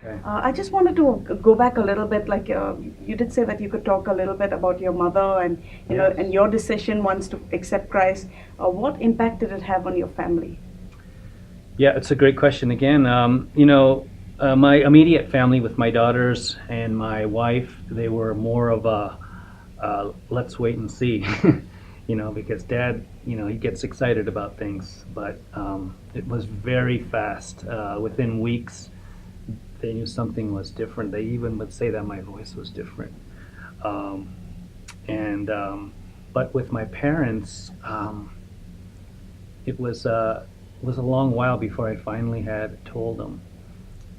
Okay. I just wanted to go back a little bit. Like you did say that you could talk a little bit about your mother and Yes. and your decision once to accept Christ. What impact did it have on your family? Yeah, it's a great question again. My immediate family with my daughters and my wife, they were more of a let's wait and see, because dad, he gets excited about things, but it was very fast. Within weeks, they knew something was different. They even would say that my voice was different. Um, and But with my parents, it was a long while before I finally had told them.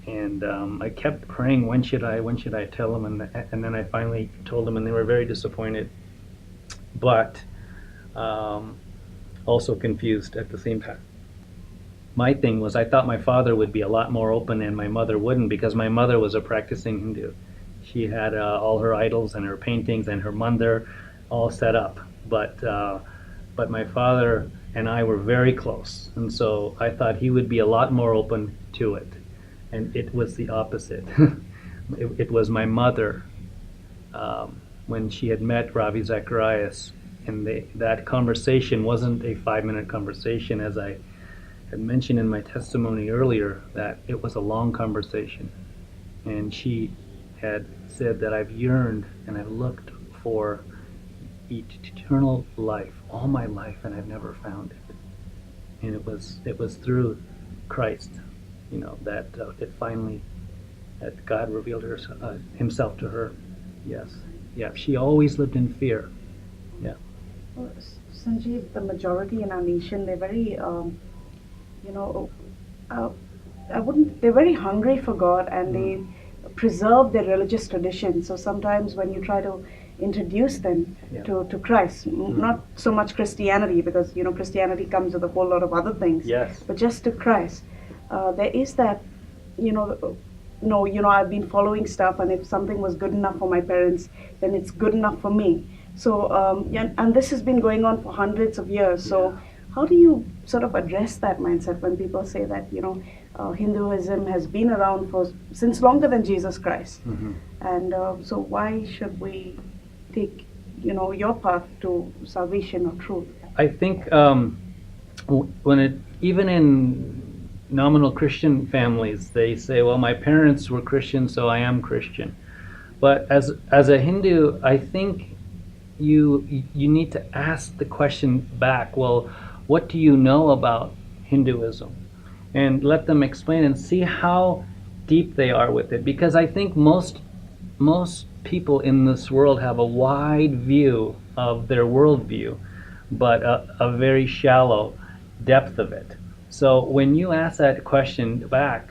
And I kept praying, when should I tell them? And then I finally told them, and they were very disappointed, but um, also confused at the same time. My thing was, I thought my father would be a lot more open and my mother wouldn't, because my mother was a practicing Hindu. She had all her idols and her paintings and her mandir all set up, but my father and I were very close, and so I thought he would be a lot more open to it, and it was the opposite. It was my mother, when she had met Ravi Zacharias, and that conversation wasn't a 5-minute conversation, as I had mentioned in my testimony earlier, that it was a long conversation. And she had said that I've yearned and I've looked for eternal life all my life, and I've never found it. And it was through Christ, that it finally, that God revealed Himself to her. Yes, yeah. She always lived in fear. Yeah. Well, Sanjeev, the majority in our nation, they're very, you know, uh, I wouldn't. They're very hungry for God, and they preserve their religious traditions. So sometimes when you try to introduce them Yeah. to Christ, not so much Christianity, because Christianity comes with a whole lot of other things, Yes. but just to Christ, there is that, you know. No, I've been following stuff, and if something was good enough for my parents, then it's good enough for me. So, yeah, and this has been going on for hundreds of years. So, Yeah. how do you sort of address that mindset when people say that Hinduism has been around for since longer than Jesus Christ, Hmm. and so why should we take your path to salvation or truth? I think when it even in nominal Christian families, they say, "Well, my parents were Christian, so I am Christian." But as a Hindu, I think you need to ask the question back. Well, what do you know about Hinduism? And let them explain and see how deep they are with it. Because I think most people in this world have a wide view of their worldview, but a very shallow depth of it. So when you ask that question back,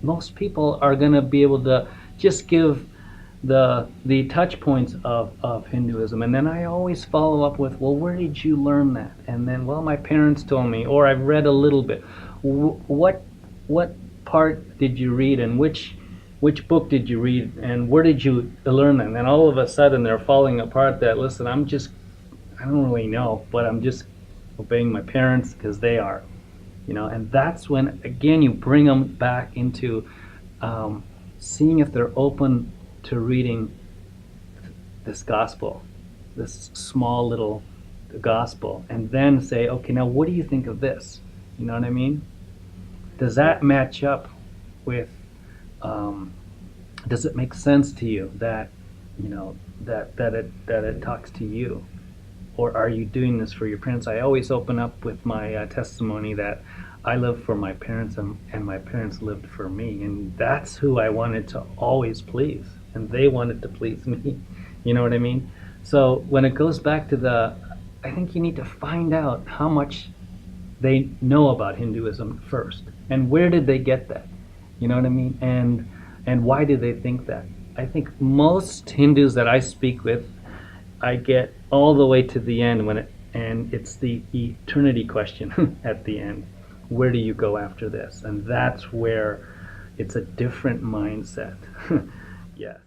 most people are going to be able to just give the touch points of Hinduism, and then I always follow up with, well, where did you learn that? And then, well, my parents told me, or I've read a little bit. What part did you read, and which book did you read, and where did you learn that? And then all of a sudden they're falling apart. That, listen, I don't really know, but I'm just obeying my parents because they are, and that's when again you bring them back into seeing if they're open to reading this gospel, this small little gospel, and then say, okay, now what do you think of this? You know what I mean? Does that match up with? Does it make sense to you that it talks to you? Or are you doing this for your parents? I always open up with my testimony that I lived for my parents, and my parents lived for me, and that's who I wanted to always please, and they wanted to please me. You know what I mean? So when it goes back to I think you need to find out how much they know about Hinduism first, and where did they get that? You know what I mean? And why do they think that? I think most Hindus that I speak with, I get all the way to the end and it's the eternity question at the end. Where do you go after this? And that's where it's a different mindset. Yes.